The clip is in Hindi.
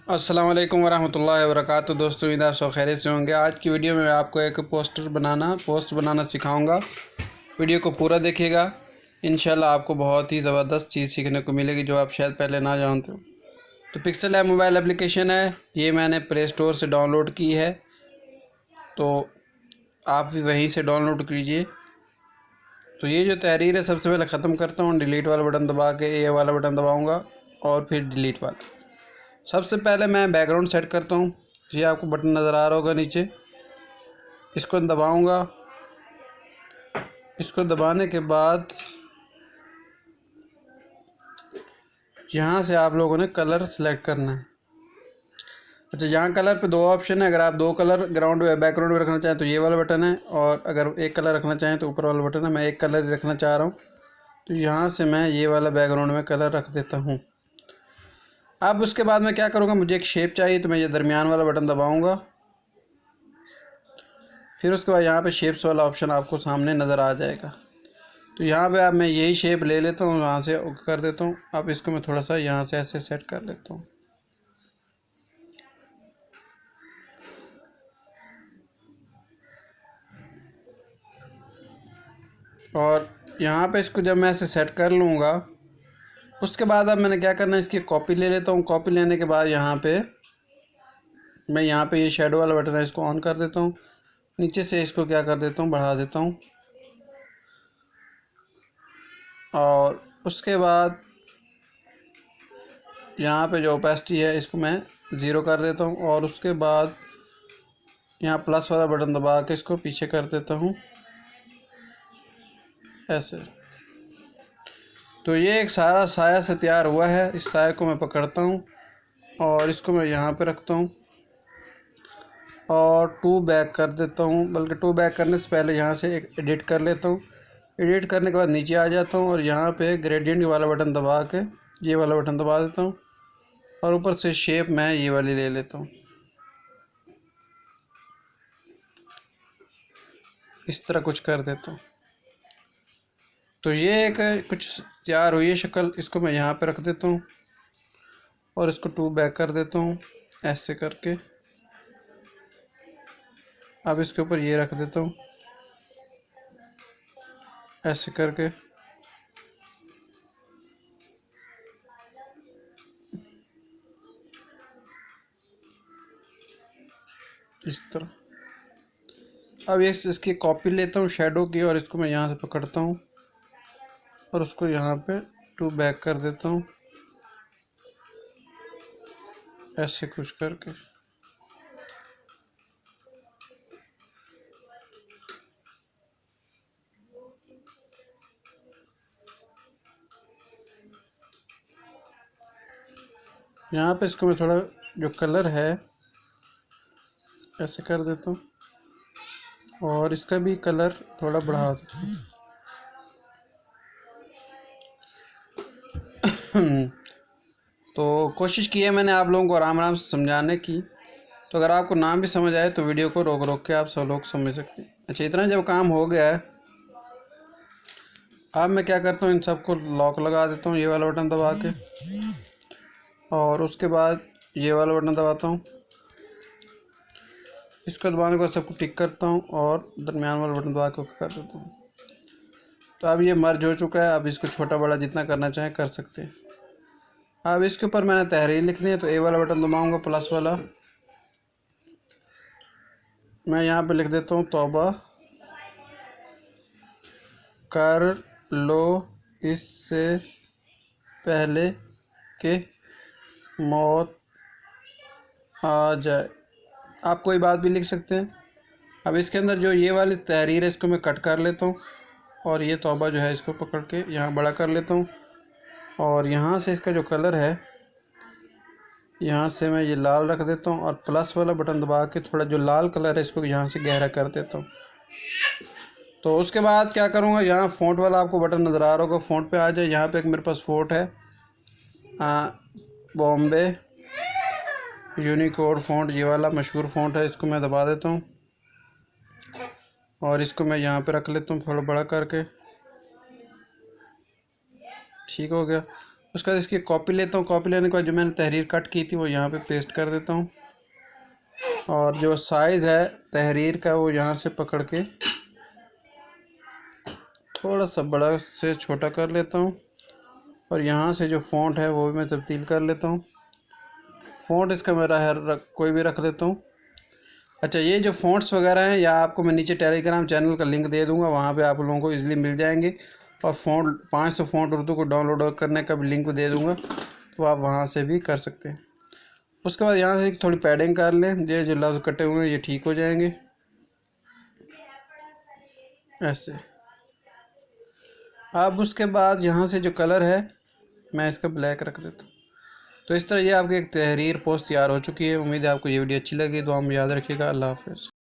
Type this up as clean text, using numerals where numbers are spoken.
अस्सलाम वालेकुम वरहमतुल्लाहि वबरकातुहू। दोस्तों, उम्मीद आप सब खैरियत से होंगे। आज की वीडियो में मैं आपको एक पोस्ट बनाना सिखाऊंगा। वीडियो को पूरा देखिएगा। इंशाल्लाह आपको बहुत ही ज़बरदस्त चीज़ सीखने को मिलेगी जो आप शायद पहले ना जानते हो। तो पिक्सल ऐप मोबाइल एप्लीकेशन है, ये मैंने प्ले स्टोर से डाउनलोड की है, तो आप भी वहीं से डाउनलोड कीजिए। तो ये जो तहरीर है सबसे पहले ख़त्म करता हूँ। डिलीट वाला बटन दबा के ये वाला बटन दबाऊँगा और फिर डिलीट वाला। सबसे पहले मैं बैकग्राउंड सेट करता हूँ। ये आपको बटन नज़र आ रहा होगा नीचे, इसको दबाऊँगा। इसको दबाने के बाद यहाँ से आप लोगों ने कलर सेलेक्ट करना है। अच्छा, यहाँ कलर पे दो ऑप्शन है। अगर आप दो कलर ग्राउंड में बैकग्राउंड में रखना चाहें तो ये वाला बटन है, और अगर एक कलर रखना चाहें तो ऊपर वाला बटन है। मैं एक कलर ही रखना चाह रहा हूँ, तो यहाँ से मैं ये वाला बैकग्राउंड में कलर रख देता हूँ। अब उसके बाद मैं क्या करूँगा, मुझे एक शेप चाहिए तो मैं ये दरमियान वाला बटन दबाऊँगा। फिर उसके बाद यहाँ पे शेप्स वाला ऑप्शन आपको सामने नज़र आ जाएगा। तो यहाँ पे अब मैं यही शेप ले लेता हूँ, यहाँ से कर देता हूँ। अब इसको मैं थोड़ा सा यहाँ से ऐसे सेट कर लेता हूँ। और यहाँ पे इसको जब मैं ऐसे सेट कर लूँगा, उसके बाद अब मैंने क्या करना है, इसकी कॉपी ले लेता हूँ। कॉपी लेने के बाद यहाँ पे मैं ये शेडो वाला बटन है, इसको ऑन कर देता हूँ। नीचे से इसको क्या कर देता हूँ, बढ़ा देता हूँ। और उसके बाद यहाँ पे जो ओपेसिटी है इसको मैं ज़ीरो कर देता हूँ। और उसके बाद यहाँ प्लस वाला बटन दबा के इसको पीछे कर देता हूँ ऐसे। तो ये एक सारा साया से तैयार हुआ है। इस साया को मैं पकड़ता हूँ और इसको मैं यहाँ पे रखता हूँ और टू बैक कर देता हूँ। बल्कि टू बैक करने से पहले यहाँ से एक एडिट कर लेता हूँ। एडिट करने के बाद नीचे आ जाता हूँ और यहाँ पे ग्रेडियंट वाला बटन दबा के ये वाला बटन दबा देता हूँ, और ऊपर से शेप मैं ये वाली ले लेता हूँ। इस तरह कुछ कर देता हूँ। तो ये एक कुछ तैयार हुई है शक्ल। इसको मैं यहाँ पे रख देता हूँ और इसको टू बैक कर देता हूँ ऐसे करके। अब इसके ऊपर ये रख देता हूँ ऐसे करके। इस तरह अब इसकी कॉपी लेता हूँ शेडो की, और इसको मैं यहाँ से पकड़ता हूँ और उसको यहाँ पे टू बैक कर देता हूँ ऐसे कुछ करके। यहाँ पे इसको मैं थोड़ा जो कलर है ऐसे कर देता हूँ और इसका भी कलर थोड़ा बढ़ा देता हूँ। तो कोशिश की है मैंने आप लोगों को आराम आराम से समझाने की। तो अगर आपको ना भी समझ आए तो वीडियो को रोक रोक के आप सब लोग समझ सकते हैं। अच्छा, इतना जब काम हो गया है, अब मैं क्या करता हूँ, इन सबको लॉक लगा देता हूँ ये वाला बटन दबा के। और उसके बाद ये वाला बटन दबाता हूँ। इसको दबाने के बाद सबको टिक करता हूँ और दरमियान वाला बटन दबा के ओके कर देता हूँ। तो अब ये मर्ज हो चुका है। अब इसको छोटा बड़ा जितना करना चाहें कर सकते हैं। अब इसके ऊपर मैंने तहरीर लिखनी है, तो ए वाला बटन दबाऊँगा प्लस वाला। मैं यहाँ पे लिख देता हूँ, तौबा कर लो इससे पहले कि मौत आ जाए। आप कोई बात भी लिख सकते हैं। अब इसके अंदर जो ये वाली तहरीर है इसको मैं कट कर लेता हूँ, और ये तौबा जो है इसको पकड़ के यहाँ बड़ा कर लेता हूँ। और यहाँ से इसका जो कलर है यहाँ से मैं ये लाल रख देता हूँ, और प्लस वाला बटन दबा के थोड़ा जो लाल कलर है इसको यहाँ से गहरा कर देता हूँ। तो उसके बाद क्या करूँगा, यहाँ फ़ॉन्ट वाला आपको बटन नज़र आ रहा होगा, फ़ॉन्ट पे आ जाए। यहाँ पे एक मेरे पास फ़ॉन्ट है बॉम्बे यूनिकोड फ़ॉन्ट, ये वाला मशहूर फ़ॉन्ट है। इसको मैं दबा देता हूँ और इसको मैं यहाँ पे रख लेता हूँ थोड़ा बड़ा करके। ठीक हो गया। उसके बाद इसकी कॉपी लेता हूँ। कॉपी लेने के बाद जो मैंने तहरीर कट की थी वो यहाँ पे पेस्ट कर देता हूँ, और जो साइज़ है तहरीर का वो यहाँ से पकड़ के थोड़ा सा बड़ा से छोटा कर लेता हूँ, और यहाँ से जो फ़ॉन्ट है वो भी मैं तब्दील कर लेता हूँ। फ़ॉन्ट इसका मेरा है कोई भी रख लेता हूँ। अच्छा, ये जो फ़ॉन्ट्स वगैरह हैं, या आपको मैं नीचे टेलीग्राम चैनल का लिंक दे दूँगा, वहाँ पे आप लोगों को इजीली मिल जाएंगे। और फ़ॉन्ट 500 फ़ॉन्ट उर्दू को डाउनलोड करने का भी लिंक दे दूँगा, तो आप वहाँ से भी कर सकते हैं। उसके बाद यहाँ से थोड़ी पैडिंग कर लें, ये जो लफ्ज़ कटे हुए हैं ये ठीक हो जाएंगे ऐसे। अब उसके बाद यहाँ से जो कलर है मैं इसका ब्लैक रख देता हूँ। तो इस तरह ये आपकी एक तहरीर पोस्ट तैयार हो चुकी है। उम्मीद है आपको ये वीडियो अच्छी लगी। तो हम याद रखिएगा। अल्लाह हाफ़िज़।